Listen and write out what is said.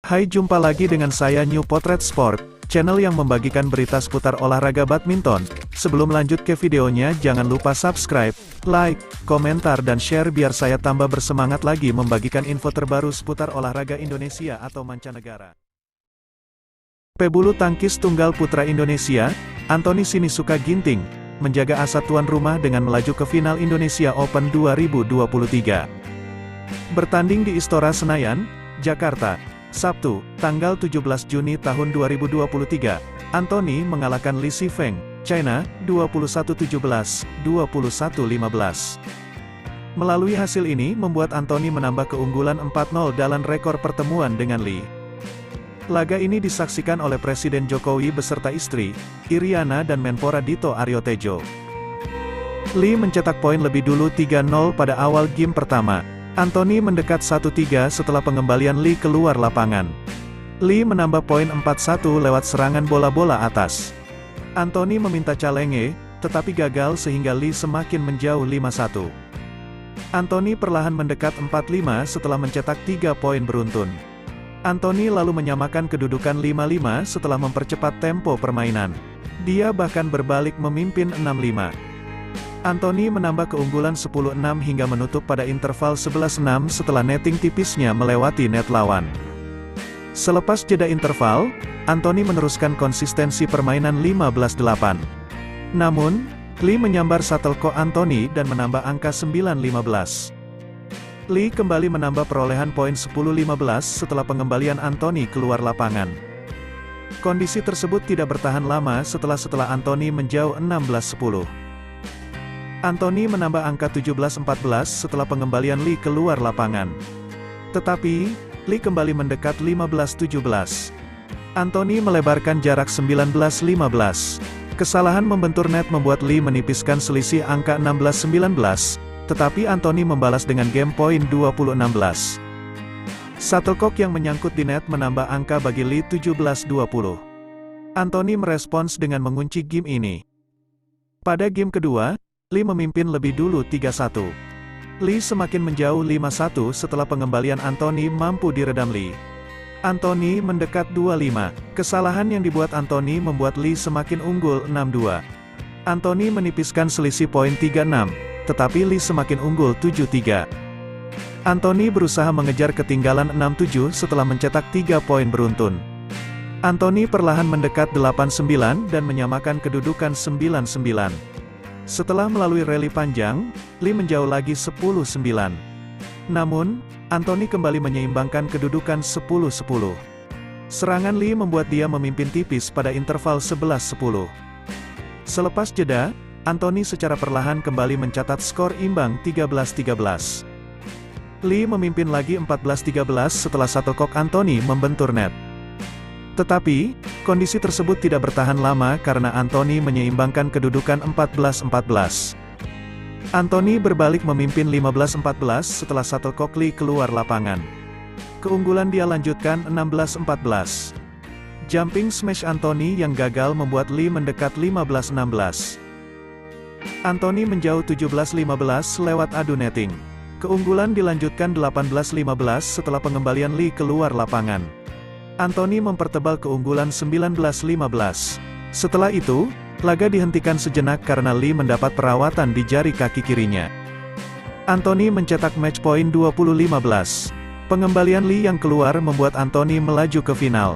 Hai, jumpa lagi dengan saya New Potret Sport, channel yang membagikan berita seputar olahraga badminton. Sebelum lanjut ke videonya, jangan lupa subscribe, like, komentar dan share biar saya tambah bersemangat lagi membagikan info terbaru seputar olahraga Indonesia atau mancanegara. Pebulu tangkis tunggal putra Indonesia, Anthony Sinisuka Ginting, menjaga asa tuan rumah dengan melaju ke final Indonesia Open 2023. Bertanding di Istora Senayan, Jakarta, Sabtu, tanggal 17 Juni tahun 2023, Anthony mengalahkan Li Shifeng, China, 21-17, 21-15. Melalui hasil ini membuat Anthony menambah keunggulan 4-0 dalam rekor pertemuan dengan Li. Laga ini disaksikan oleh Presiden Jokowi beserta istri, Iriana dan Menpora Dito Aryo Tejo. Li mencetak poin lebih dulu 3-0 pada awal game pertama. Anthony mendekat 1-3 setelah pengembalian Li keluar lapangan. Li menambah poin 4-1 lewat serangan bola-bola atas. Anthony meminta calenge, tetapi gagal sehingga Li semakin menjauh 5-1. Anthony perlahan mendekat 4-5 setelah mencetak 3 poin beruntun. Anthony lalu menyamakan kedudukan 5-5 setelah mempercepat tempo permainan. Dia bahkan berbalik memimpin 6-5. Anthony menambah keunggulan 10-6 hingga menutup pada interval 11-6 setelah netting tipisnya melewati net lawan. Selepas jeda interval, Anthony meneruskan konsistensi permainan 15-8. Namun, Li menyambar shuttlecock Anthony dan menambah angka 9-15. Li kembali menambah perolehan poin 10-15 setelah pengembalian Anthony keluar lapangan. Kondisi tersebut tidak bertahan lama setelah Anthony menjauh 16-10. Anthony menambah angka 17-14 setelah pengembalian Li keluar lapangan. Tetapi, Li kembali mendekat 15-17. Anthony melebarkan jarak 19-15. Kesalahan membentur net membuat Li menipiskan selisih angka 16-19, tetapi Anthony membalas dengan game point 20-16. Shuttlecock yang menyangkut di net menambah angka bagi Li 17-20. Anthony merespons dengan mengunci game ini. Pada game kedua, Li memimpin lebih dulu 3-1. Li semakin menjauh 5-1 setelah pengembalian Anthony mampu diredam Li. Anthony mendekat 2-5. Kesalahan yang dibuat Anthony membuat Li semakin unggul 6-2. Anthony menipiskan selisih poin 3-6, tetapi Li semakin unggul 7-3. Anthony berusaha mengejar ketinggalan 6-7 setelah mencetak 3 poin beruntun. Anthony perlahan mendekat 8-9 dan menyamakan kedudukan 9-9. Setelah melalui rally panjang, Li menjauh lagi 10-9. Namun, Anthony kembali menyeimbangkan kedudukan 10-10. Serangan Li membuat dia memimpin tipis pada interval 11-10. Selepas jeda, Anthony secara perlahan kembali mencatat skor imbang 13-13. Li memimpin lagi 14-13 setelah shuttlecock Anthony membentur net. Tetapi, kondisi tersebut tidak bertahan lama karena Anthony menyeimbangkan kedudukan 14-14. Anthony berbalik memimpin 15-14 setelah shuttlecock Li keluar lapangan. Keunggulan dia lanjutkan 16-14. Jumping smash Anthony yang gagal membuat Li mendekat 15-16. Anthony menjauh 17-15 lewat adu netting. Keunggulan dilanjutkan 18-15 setelah pengembalian Li keluar lapangan. Anthony mempertebal keunggulan 19-15. Setelah itu, laga dihentikan sejenak karena Li mendapat perawatan di jari kaki kirinya. Anthony mencetak match point 20-15. Pengembalian Li yang keluar membuat Anthony melaju ke final.